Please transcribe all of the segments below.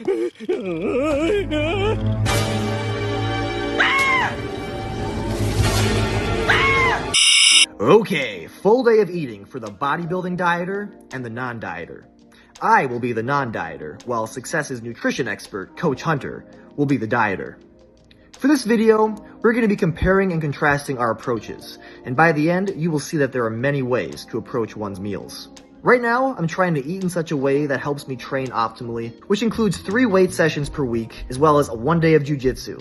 Okay, full day of eating for the bodybuilding dieter and the non-dieter. I will be the non-dieter, while Success's nutrition expert, Coach Hunter, will be the dieter. For this video, we're going to be comparing and contrasting our approaches, and by the end, you will see that there are many ways to approach one's meals. Right now, I'm trying to eat in such a way that helps me train optimally, which includes 3 weight sessions per week, as well as 1 day of jiu-jitsu.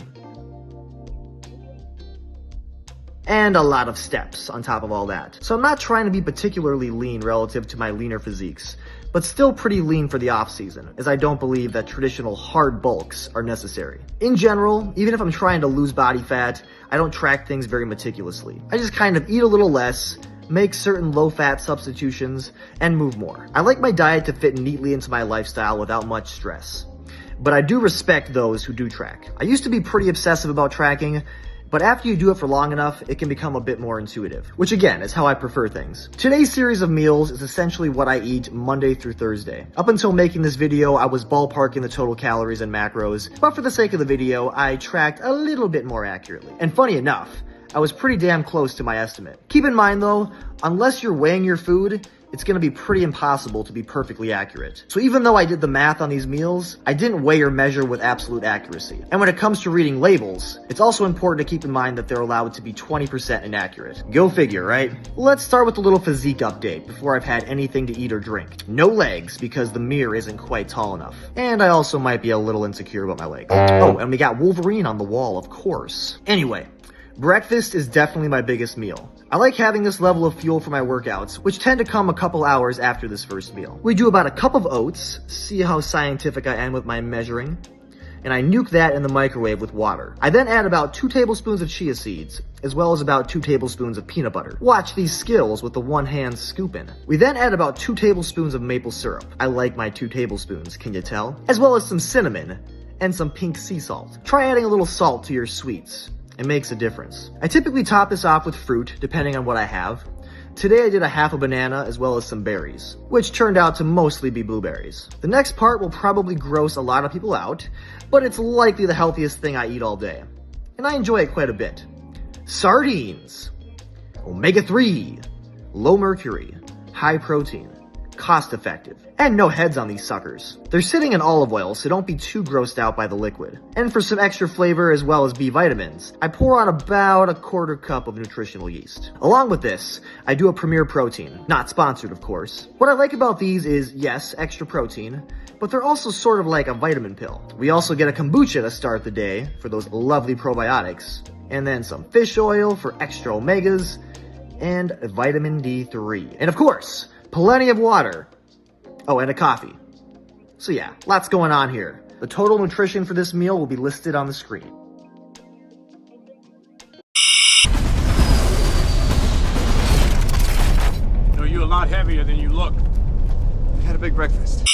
And a lot of steps on top of all that. So I'm not trying to be particularly lean relative to my leaner physiques, but still pretty lean for the off season, as I don't believe that traditional hard bulks are necessary. In general, even if I'm trying to lose body fat, I don't track things very meticulously. I just kind of eat a little less, make certain low-fat substitutions, and move more. I like my diet to fit neatly into my lifestyle without much stress. But I do respect those who do track. I used to be pretty obsessive about tracking, but after you do it for long enough, it can become a bit more intuitive, which again is how I prefer things. Today's series of meals is essentially what I eat Monday through Thursday. Up until making this video, I was ballparking the total calories and macros, but for the sake of the video, I tracked a little bit more accurately. And funny enough, I was pretty damn close to my estimate. Keep in mind though, unless you're weighing your food, it's gonna be pretty impossible to be perfectly accurate. So even though I did the math on these meals, I didn't weigh or measure with absolute accuracy. And when it comes to reading labels, it's also important to keep in mind that they're allowed to be 20% inaccurate. Go figure, right? Let's start with a little physique update before I've had anything to eat or drink. No legs, because the mirror isn't quite tall enough. And I also might be a little insecure about my legs. Oh, and we got Wolverine on the wall, of course. Anyway, breakfast is definitely my biggest meal. I like having this level of fuel for my workouts, which tend to come a couple hours after this first meal. We do about a cup of oats, see how scientific I am with my measuring, and I nuke that in the microwave with water. I then add about 2 tablespoons of chia seeds, as well as about 2 tablespoons of peanut butter. Watch these skills with the one hand scooping. We then add about 2 tablespoons of maple syrup. I like my 2 tablespoons, can you tell? As well as some cinnamon and some pink sea salt. Try adding a little salt to your sweets. It makes a difference. I typically top this off with fruit, depending on what I have. Today I did a half a banana as well as some berries, which turned out to mostly be blueberries. The next part will probably gross a lot of people out, but it's likely the healthiest thing I eat all day. And I enjoy it quite a bit. Sardines. Omega-3. Low mercury. High protein. Cost effective. And no heads on these suckers. They're sitting in olive oil, so don't be too grossed out by the liquid. And for some extra flavor as well as B vitamins, I pour on about a 1/4 cup of nutritional yeast. Along with this, I do a Premier Protein. Not sponsored, of course. What I like about these is, yes, extra protein, but they're also sort of like a vitamin pill. We also get a kombucha to start the day for those lovely probiotics, and then some fish oil for extra omegas, and vitamin D3. And of course, plenty of water. Oh, and a coffee. So yeah, lots going on here. The total nutrition for this meal will be listed on the screen. No, you're a lot heavier than you look. I had a big breakfast.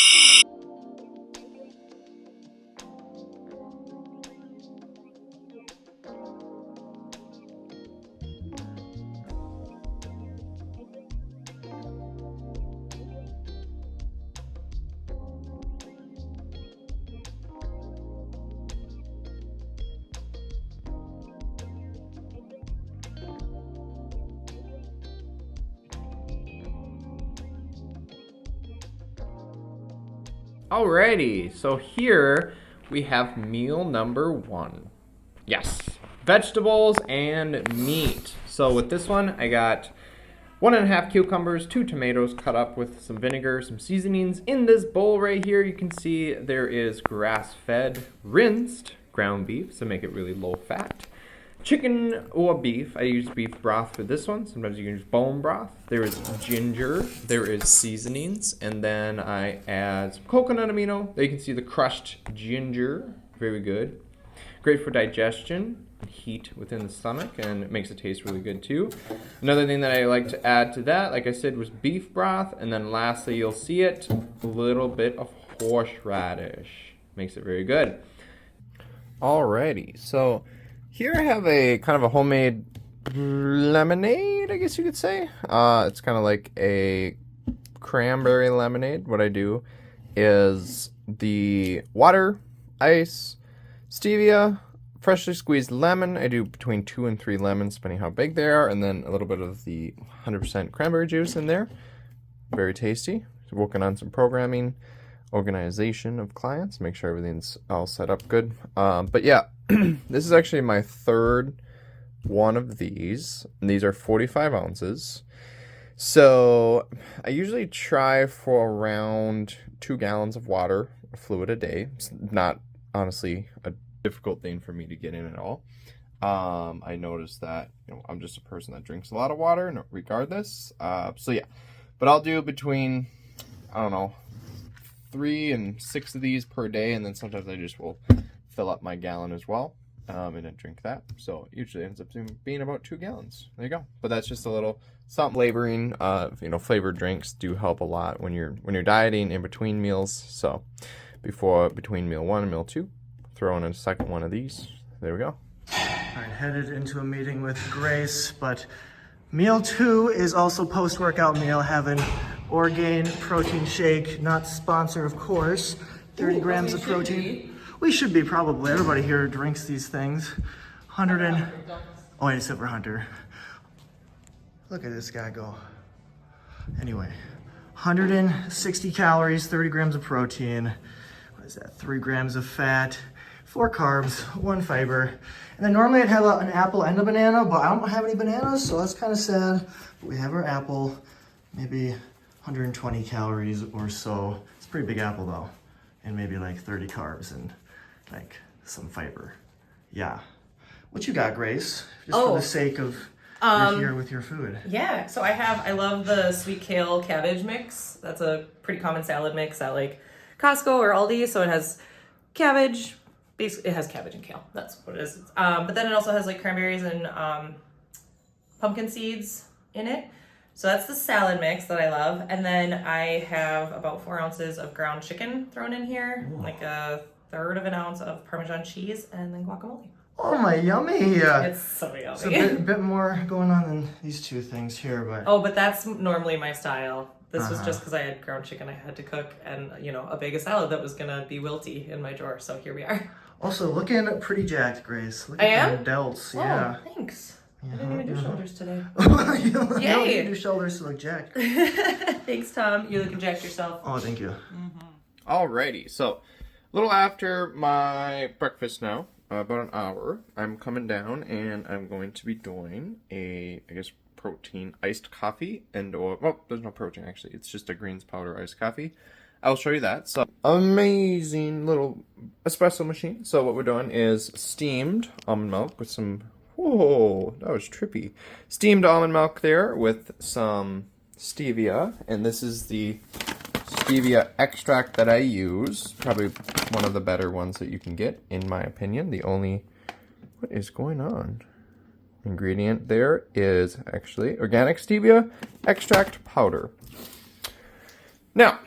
Alrighty, so here we have meal number 1. Yes, vegetables and meat. So with this one, I got 1.5 cucumbers, 2 tomatoes cut up with some vinegar, some seasonings. In this bowl right here, you can see there is grass-fed, rinsed ground beef, so make it really low fat. Chicken or beef, I use beef broth for this one. Sometimes you can use bone broth. There is ginger, there is seasonings, and then I add some coconut amino. There you can see the crushed ginger, very good. Great for digestion, heat within the stomach, and it makes it taste really good too. Another thing that I like to add to that, like I said, was beef broth, and then lastly you'll see it, a little bit of horseradish. Makes it very good. Alrighty, so here I have a kind of a homemade lemonade, I guess you could say. It's kind of like a cranberry lemonade. What I do is the water, ice, stevia, freshly squeezed lemon. I do between 2 and 3 lemons, depending how big they are, and then a little bit of the 100% cranberry juice in there. Very tasty. So working on some programming, organization of clients, make sure everything's all set up good. But yeah, this is actually my third one of these. And these are 45 ounces. So I usually try for around 2 gallons of water, fluid a day. It's not honestly a difficult thing for me to get in at all. I noticed that, I'm just a person that drinks a lot of water regardless. So yeah, but I'll do between, I don't know, 3 and 6 of these per day, and then sometimes I just will fill up my gallon as well, and then drink that. So it usually ends up being about 2 gallons. There you go. But that's just a little something. Flavoring, flavored drinks do help a lot when you're dieting in between meals. So between meal 1 and meal 2, throw in a second one of these. There we go. All right, headed into a meeting with Grace, but meal 2 is also post-workout meal. Have an Orgain protein shake, not sponsored, of course. 30 grams of protein. We should be, probably. Everybody here drinks these things. Oh, wait, except for Hunter. Look at this guy go. Anyway, 160 calories, 30 grams of protein. What is that? 3 grams of fat, 4 carbs, 1 fiber. And then normally I'd have an apple and a banana, but I don't have any bananas, so that's kind of sad. But we have our apple, maybe 120 calories or so. It's a pretty big apple though. And maybe like 30 carbs and like some fiber. Yeah. What you got, Grace? Just for the sake of you're here with your food. Yeah, so I love the sweet kale cabbage mix. That's a pretty common salad mix at like Costco or Aldi. So it has cabbage, basically it has cabbage and kale. That's what it is. But then it also has like cranberries and pumpkin seeds in it. So that's the salad mix that I love. And then I have about 4 ounces of ground chicken thrown in here, like a third of an ounce of Parmesan cheese, and then guacamole. Oh my, yummy! It's so yummy. So a bit more going on than these 2 things here, but... Oh, but that's normally my style. This was just because I had ground chicken I had to cook and, a bag of salad that was going to be wilty in my drawer. So here we are. Also, looking pretty jacked, Grace. Look I at am? the delts, Oh, yeah. thanks. I didn't even do shoulders today. You don't Yay! need to do shoulders to look jacked. Thanks, Tom. You're looking jacked yourself. Oh, thank you. Alrighty, so a little after my breakfast now, about an hour, I'm coming down and I'm going to be doing protein iced coffee there's no protein actually, it's just a greens powder iced coffee. I'll show you that. So amazing little espresso machine. So what we're doing is steamed almond milk with some, whoa, that was trippy. Steamed almond milk there with some stevia, and this is the stevia extract that I use. Probably one of the better ones that you can get, in my opinion. What is going on? Ingredient there is actually organic stevia extract powder. Now,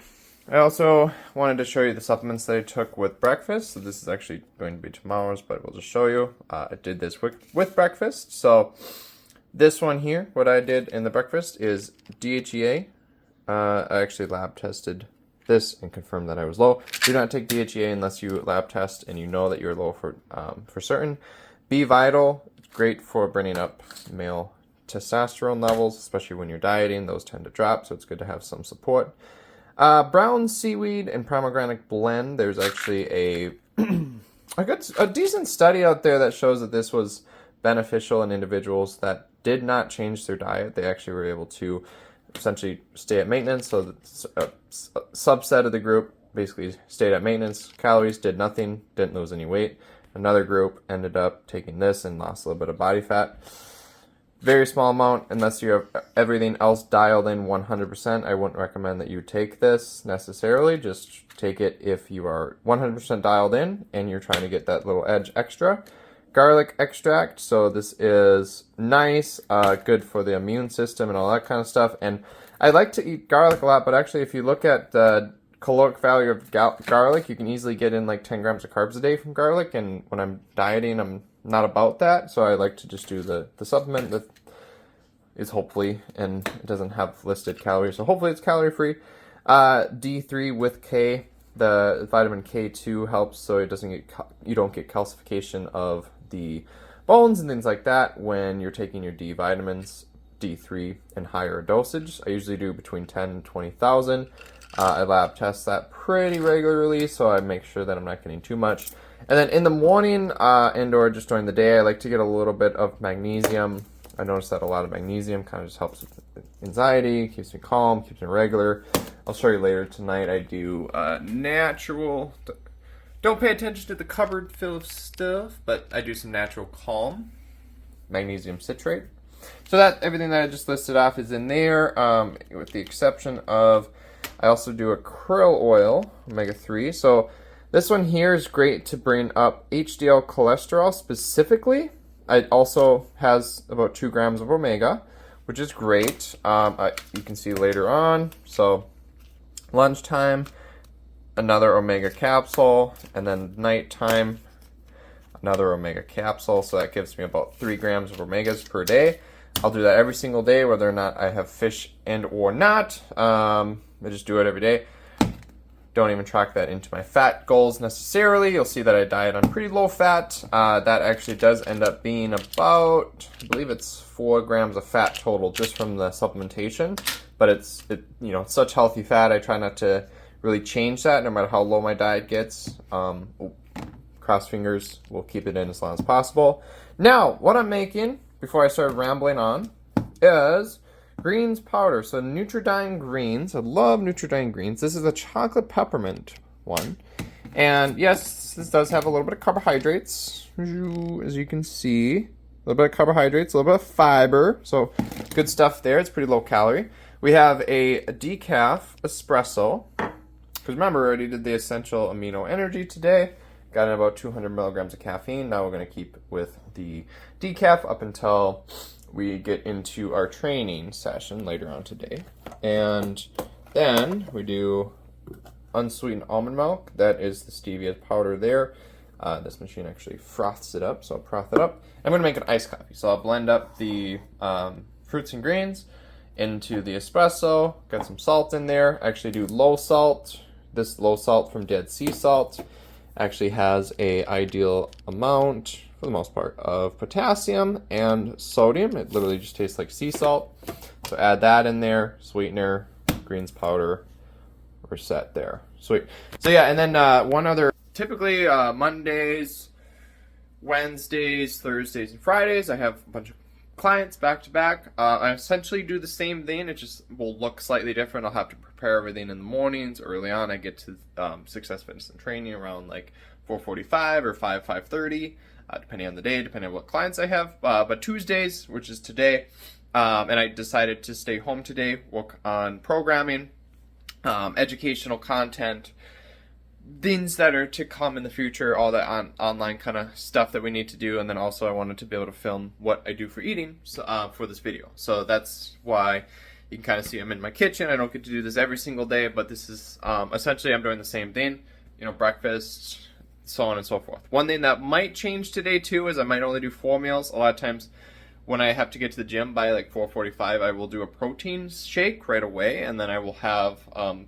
I also wanted to show you the supplements that I took with breakfast. So this is actually going to be tomorrow's, but we'll just show you. I did this with breakfast. So this one here, what I did in the breakfast is DHEA. I actually lab tested this and confirmed that I was low. Do not take DHEA unless you lab test and you know that you're low for certain. Be Vital, it's great for bringing up male testosterone levels, especially when you're dieting. Those tend to drop, so it's good to have some support. Brown seaweed and pomegranate blend. There's actually a decent study out there that shows that this was beneficial in individuals that did not change their diet. They actually were able to essentially stay at maintenance. So a subset of the group basically stayed at maintenance. Calories, did nothing, didn't lose any weight. Another group ended up taking this and lost a little bit of body fat. Very small amount, unless you have everything else dialed in 100%. I wouldn't recommend that you take this necessarily. Just take it if you are 100% dialed in and you're trying to get that little edge extra. Garlic extract, so this is nice, good for the immune system and all that kind of stuff. And I like to eat garlic a lot, but actually if you look at the caloric value of garlic, you can easily get in like 10 grams of carbs a day from garlic. And when I'm dieting, I'm not about that, so I like to just do the supplement that is hopefully, and it doesn't have listed calories, so hopefully it's calorie free. D3 with K, The vitamin K2 helps so it doesn't get you don't get calcification of the bones and things like that when you're taking your D vitamins, D3 in higher dosage. I usually do between 10 and 20,000. I lab test that pretty regularly, so I make sure that I'm not getting too much. And then in the morning and or just during the day, I like to get a little bit of magnesium. I noticed that a lot of magnesium kind of just helps with anxiety, keeps me calm, keeps me regular. I'll show you later tonight. I do natural. Don't pay attention to the cupboard full of stuff, but I do some natural calm, magnesium citrate. So that everything that I just listed off is in there, with the exception of I also do a krill oil, omega-3. So this one here is great to bring up HDL cholesterol specifically. It also has about 2 grams of omega, which is great. You can see later on. So lunchtime, another omega capsule, and then nighttime, another omega capsule. So that gives me about 3 grams of omegas per day. I'll do that every single day, whether or not I have fish and or not. I just do it every day. Don't even track that into my fat goals necessarily. You'll see that I diet on pretty low fat. That actually does end up being about, I believe it's 4 grams of fat total just from the supplementation. But it's such healthy fat. I try not to really change that no matter how low my diet gets. Cross fingers, we'll keep it in as long as possible. Now, what I'm making before I start rambling on is greens powder. So Nutridyne greens. I love Nutridyne greens. This is a chocolate peppermint one. And yes, this does have a little bit of carbohydrates, as you can see. A little bit of carbohydrates, a little bit of fiber. So good stuff there. It's pretty low calorie. We have a decaf espresso. Because remember, I already did the essential amino energy today. Got in about 200 milligrams of caffeine. Now we're going to keep with the decaf up until we get into our training session later on today. And then we do unsweetened almond milk. That is the stevia powder there. This machine actually froths it up, so I'll froth it up. I'm going to make an iced coffee. So I'll blend up the fruits and grains into the espresso. Got some salt in there. I actually do low salt. This low salt from Dead Sea Salt actually has a ideal amount, for the most part, of potassium and sodium. It literally just tastes like sea salt. So add that in there, sweetener, greens powder, we're set there. Sweet. So yeah, and then one other, typically Mondays, Wednesdays, Thursdays, and Fridays, I have a bunch of clients back to back. I essentially do the same thing. It just will look slightly different. I'll have to prepare everything in the mornings. Early on, I get to Success Fitness and Training around like 4:45 or 5:30, depending on the day, depending on what clients I have. But Tuesdays, which is today, and I decided to stay home today, work on programming, educational content, things that are to come in the future, all that online kind of stuff that we need to do. And then also I wanted to be able to film what I do for eating for this video. So that's why you can kind of see I'm in my kitchen. I don't get to do this every single day, but this is essentially I'm doing the same thing, breakfast, so on and so forth. One thing that might change today too is I might only do 4 meals. A lot of times when I have to get to the gym by like 4:45, I will do a protein shake right away, and then I will have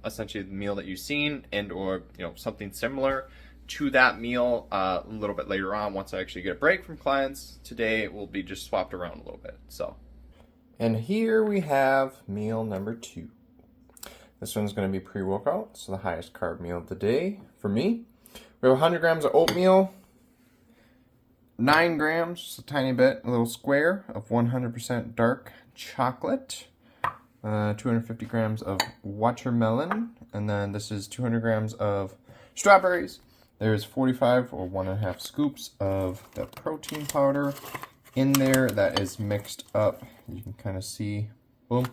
essentially the meal that you've seen and or something similar to that meal a little bit later on once I actually get a break from clients. Today it will be just swapped around a little bit. So, and here we have meal number 2. This one's going to be pre-workout, so the highest carb meal of the day for me. We have 100 grams of oatmeal, 9 grams, just a tiny bit, a little square of 100% dark chocolate, 250 grams of watermelon, and then this is 200 grams of strawberries. There's 45 or 1.5 scoops of the protein powder in there that is mixed up, you can kind of see, boom,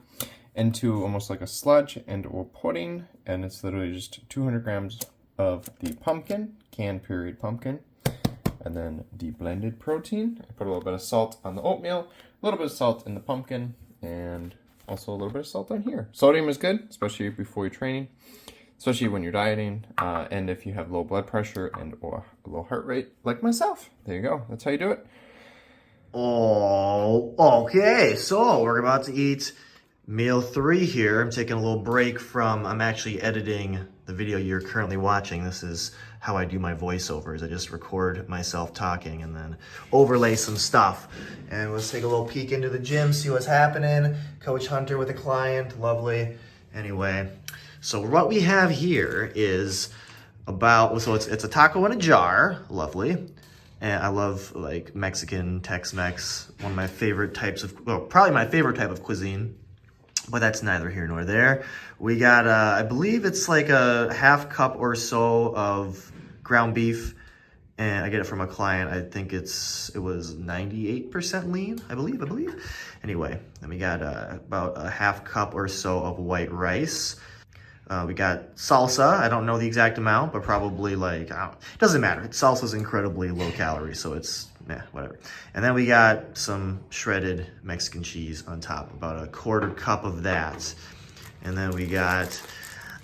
into almost like a sludge and or pudding, and it's literally just 200 grams of the pumpkin, canned pureed pumpkin, and then the blended protein. I put a little bit of salt on the oatmeal, a little bit of salt in the pumpkin, and also a little bit of salt on here. Sodium is good, especially before you're training, especially when you're dieting, and if you have low blood pressure and or a low heart rate, like myself. There you go. That's how you do it. Oh, okay. So we're about to eat Meal 3 here. I'm taking a little break from, I'm actually editing the video you're currently watching. This is how I do my voiceovers. I just record myself talking and then overlay some stuff. And let's take a little peek into the gym, see what's happening. Coach Hunter with a client, lovely. Anyway, so what we have here is so it's a taco in a jar, lovely. And I love like Mexican, Tex-Mex, one of my favorite types of, well, probably my favorite type of cuisine. But that's neither here nor there. We got, I believe it's like a half cup or so of ground beef. And I get it from a client. I think it was 98% lean, I believe. Anyway, then we got about a half cup or so of white rice. We got salsa. I don't know the exact amount, but probably like, it doesn't matter. Salsa's incredibly low calorie, so it's, whatever. And then we got some shredded Mexican cheese on top, about a quarter cup of that. And then we got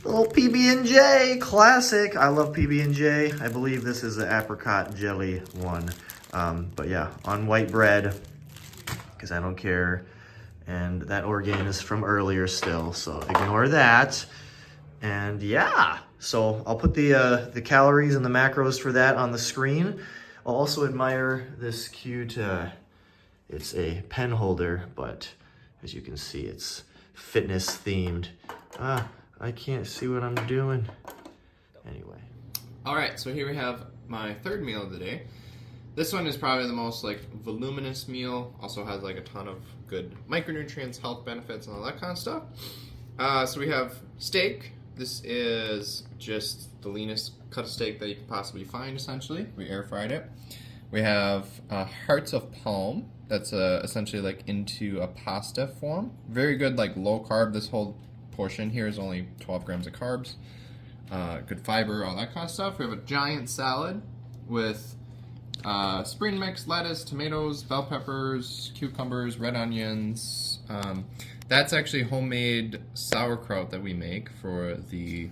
a little PB&J, classic. I love PB&J. I believe this is the apricot jelly one. But yeah, on white bread, because I don't care. And that Orgain is from earlier still, so ignore that. And yeah, so I'll put the calories and the macros for that on the screen. I'll also admire this cute, it's a pen holder, but as you can see, it's fitness themed. I can't see what I'm doing. Anyway. All right, so here we have my third meal of the day. This one is probably the most like voluminous meal. Also has like a ton of good micronutrients, health benefits, and all that kind of stuff. So we have steak. This is just the leanest cut of steak that you can possibly find, essentially. We air fried it. We have hearts of palm. That's essentially like into a pasta form. Very good, like low carb. This whole portion here is only 12 grams of carbs. Good fiber, all that kind of stuff. We have a giant salad with spring mix, lettuce, tomatoes, bell peppers, cucumbers, red onions. That's actually homemade sauerkraut that we make for the,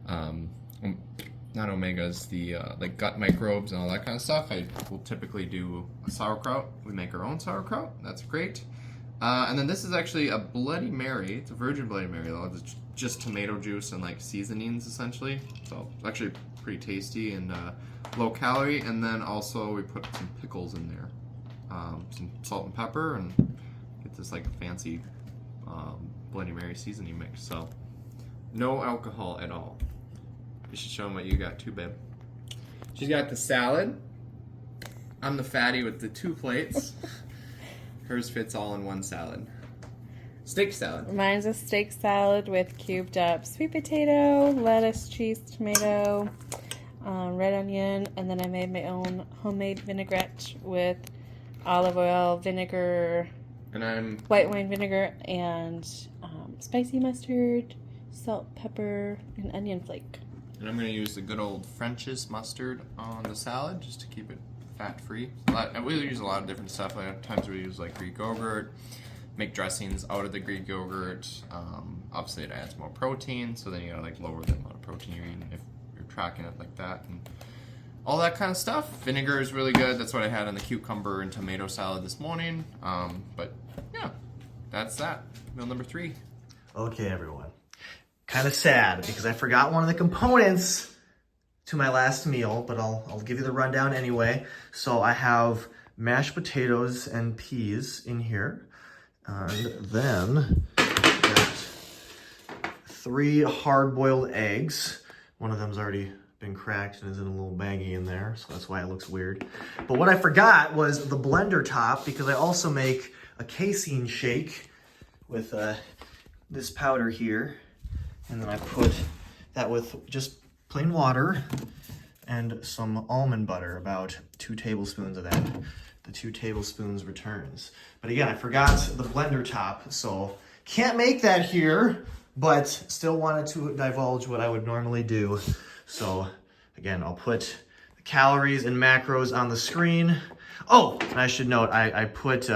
not omegas, the like gut microbes and all that kind of stuff. I will typically do a sauerkraut. We make our own sauerkraut. That's great. And then this is actually a Bloody Mary. It's a virgin Bloody Mary though. It's just tomato juice and like seasonings essentially. So it's actually pretty tasty and low calorie. And then also we put some pickles in there, some salt and pepper, and get this like fancy Bloody Mary seasoning mix. So no alcohol at all. You should show them what you got too, babe. She's got the salad. I'm the fatty with the 2 plates. Hers fits all in one salad. Steak salad. Mine's a steak salad with cubed up sweet potato, lettuce, cheese, tomato, red onion, and then I made my own homemade vinaigrette with olive oil, vinegar, And white wine vinegar, and spicy mustard, salt, pepper, and onion flake. And I'm going to use the good old French's mustard on the salad just to keep it fat-free. We use a lot of different stuff. Like, at times we use like Greek yogurt, make dressings out of the Greek yogurt. Obviously it adds more protein, so then you gotta like lower the amount of protein you're eating if you're tracking it like that. And all that kind of stuff. Vinegar is really good. That's what I had on the cucumber and tomato salad this morning. But yeah, that's that. Meal number 3. Okay, everyone. Kind of sad because I forgot one of the components to my last meal, but I'll give you the rundown anyway. So I have mashed potatoes and peas in here. And then got 3 hard-boiled eggs. One of them's already been cracked and is in a little baggie in there, so that's why it looks weird. But what I forgot was the blender top, because I also make a casein shake with this powder here. And then I put that with just plain water and some almond butter, about 2 tablespoons of that. The 2 tablespoons returns. But again, I forgot the blender top, so can't make that here, but still wanted to divulge what I would normally do. So again, I'll put the calories and macros on the screen. Oh, and I should note, I put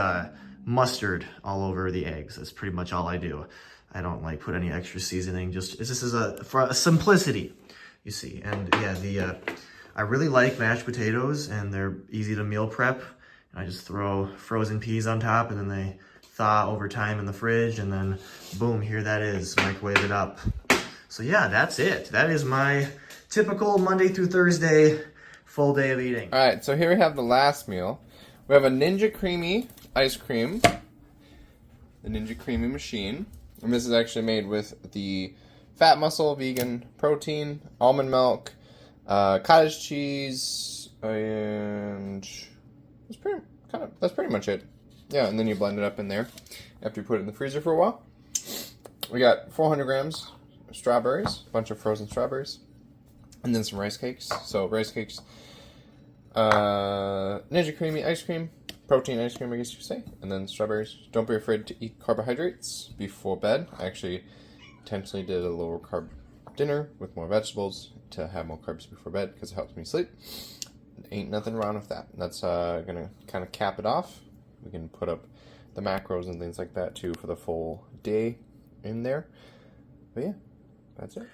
mustard all over the eggs. That's pretty much all I do. I don't like put any extra seasoning. Just this is for a simplicity, you see. And yeah, I really like mashed potatoes, and they're easy to meal prep. And I just throw frozen peas on top, and then they thaw over time in the fridge, and then boom, here that is, microwave it up. So yeah, that's it. That is my typical Monday through Thursday full day of eating. All right, so here we have the last meal. We have a Ninja Creamy ice cream, the Ninja Creamy machine. And this is actually made with the fat muscle, vegan protein, almond milk, cottage cheese, and that's pretty much it. Yeah, and then you blend it up in there after you put it in the freezer for a while. We got 400 grams of strawberries, a bunch of frozen strawberries, and then some rice cakes. So rice cakes, Ninja Creamy ice cream, protein ice cream, I guess you could say, and then strawberries. Don't be afraid to eat carbohydrates before bed. I actually intentionally did a lower carb dinner with more vegetables to have more carbs before bed because it helps me sleep. Ain't nothing wrong with that. That's gonna kind of cap it off. We can put up the macros and things like that too for the full day in there. But yeah, that's it.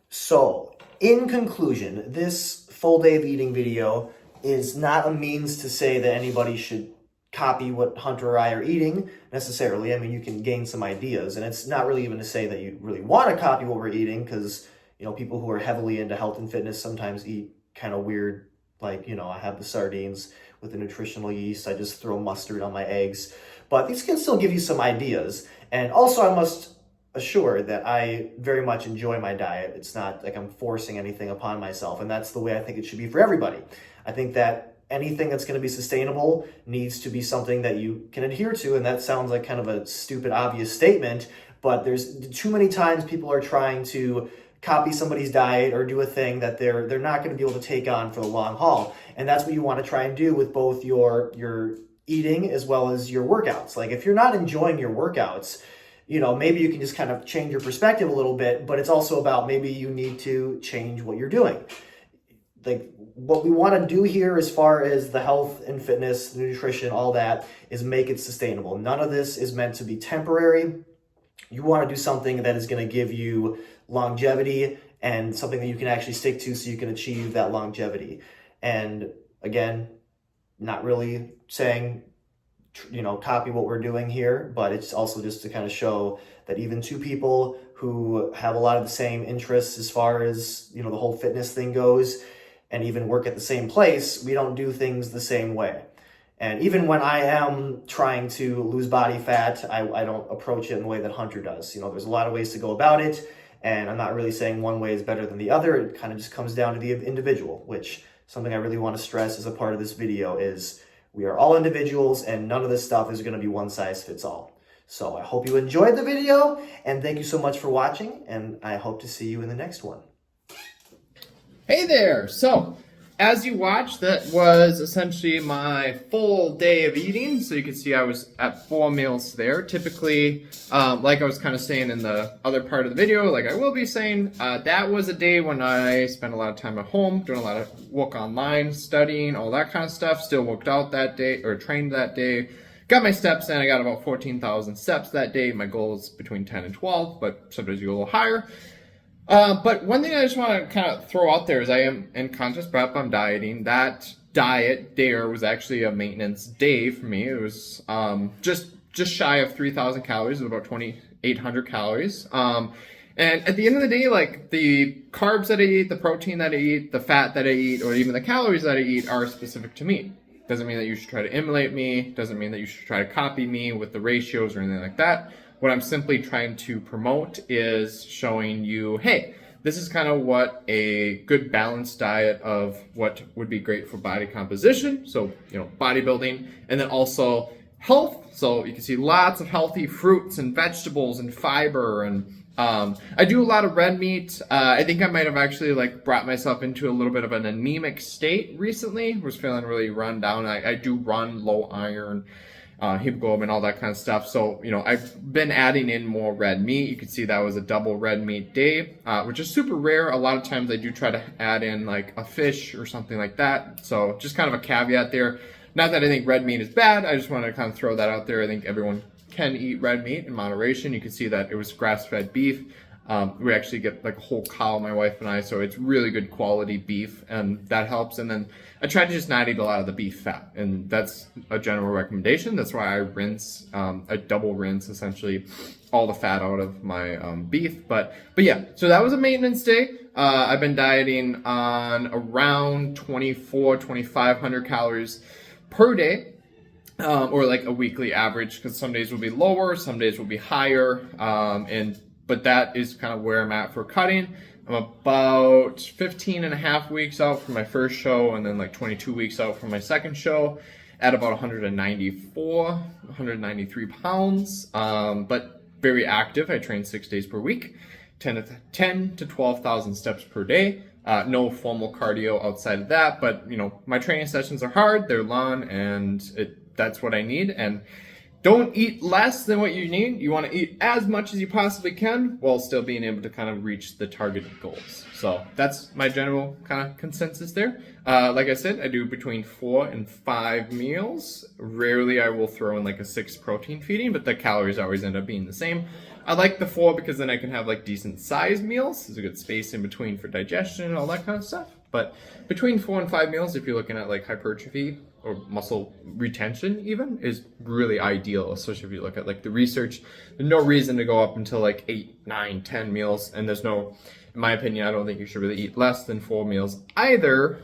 So, in conclusion, this full day of eating video is not a means to say that anybody should copy what Hunter or I are eating necessarily. I mean, you can gain some ideas, and it's not really even to say that you really want to copy what we're eating, because, you know, people who are heavily into health and fitness sometimes eat kind of weird, like, you know, I have the sardines with the nutritional yeast, I just throw mustard on my eggs, but these can still give you some ideas. And also, I must assure that I very much enjoy my diet. It's not like I'm forcing anything upon myself, and that's the way I think it should be for everybody. I think that anything that's going to be sustainable needs to be something that you can adhere to, and that sounds like kind of a stupid, obvious statement, but there's too many times people are trying to copy somebody's diet or do a thing that they're not going to be able to take on for the long haul. And that's what you want to try and do with both your eating as well as your workouts. Like, if you're not enjoying your workouts, you know, maybe you can just kind of change your perspective a little bit, but it's also about maybe you need to change what you're doing. Like, what we want to do here as far as the health and fitness, the nutrition, all that, is make it sustainable. None of this is meant to be temporary. You want to do something that is going to give you longevity and something that you can actually stick to so you can achieve that longevity. And again, not really saying, you know, copy what we're doing here, but it's also just to kind of show that even two people who have a lot of the same interests as far as, you know, the whole fitness thing goes, and even work at the same place, we don't do things the same way. And even when I am trying to lose body fat, I don't approach it in the way that Hunter does. You know, there's a lot of ways to go about it, and I'm not really saying one way is better than the other. It kind of just comes down to the individual, which something I really want to stress as a part of this video is we are all individuals, and none of this stuff is going to be one size fits all. So I hope you enjoyed the video, and thank you so much for watching, and I hope to see you in the next one. Hey there! So, as you watched, that was essentially my full day of eating. So you can see I was at 4 meals there. Typically, like I was kind of saying in the other part of the video, like I will be saying, that was a day when I spent a lot of time at home, doing a lot of work online, studying, all that kind of stuff. Still worked out that day, or trained that day. Got my steps in. I got about 14,000 steps that day. My goal is between 10 and 12, but sometimes you go a little higher. But one thing I just want to kind of throw out there is I am in contest prep. I'm dieting. That diet there was actually a maintenance day for me. It was just shy of 3,000 calories, about 2,800 calories. And at the end of the day, like, the carbs that I eat, the protein that I eat, the fat that I eat, or even the calories that I eat are specific to me. Doesn't mean that you should try to emulate me. Doesn't mean that you should try to copy me with the ratios or anything like that. What I'm simply trying to promote is showing you, hey, this is kind of what a good balanced diet of what would be great for body composition. So, you know, bodybuilding, and then also health. So you can see lots of healthy fruits and vegetables and fiber. And I do a lot of red meat. I think I might have actually like brought myself into a little bit of an anemic state recently. Was feeling really run down. I do run low iron, hemoglobin, all that kind of stuff. So, you know, I've been adding in more red meat. You can see that was a double red meat day, which is super rare. A lot of times I do try to add in like a fish or something like that. So just kind of a caveat there. Not that I think red meat is bad. I just want to kind of throw that out there. I think everyone can eat red meat in moderation. You can see that it was grass-fed beef. We actually get like a whole cow, my wife and I, so it's really good quality beef, and that helps. And then I try to just not eat a lot of the beef fat, and that's a general recommendation. That's why I rinse, I double rinse essentially all the fat out of my beef. But yeah, so that was a maintenance day. I've been dieting on around 2,500 calories per day. Or like a weekly average, because some days will be lower, some days will be higher, but that is kind of where I'm at for cutting. I'm about 15 and a half weeks out from my first show, and then like 22 weeks out from my second show, at about 193 pounds, but very active. I train 6 days per week, 10 to 12,000 steps per day. No formal cardio outside of that, but you know, my training sessions are hard, they're long, and that's what I need. And don't eat less than what you need. You want to eat as much as you possibly can while still being able to kind of reach the targeted goals. So that's my general kind of consensus there. Like I said, I do between 4 and 5 meals. Rarely I will throw in like a 6 protein feeding, but the calories always end up being the same. I like the 4 because then I can have like decent sized meals. There's a good space in between for digestion and all that kind of stuff. But between 4 and 5 meals, if you're looking at like hypertrophy or muscle retention even, is really ideal, especially if you look at like the research. There's no reason to go up until like 8, 9, 10 meals, and there's no, in my opinion, I don't think you should really eat less than 4 meals either,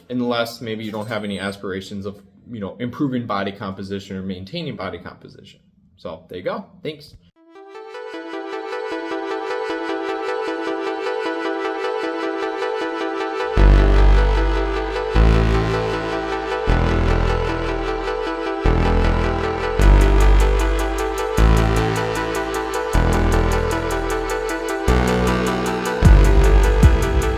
unless maybe you don't have any aspirations of, you know, improving body composition or maintaining body composition. So there you go. Thanks.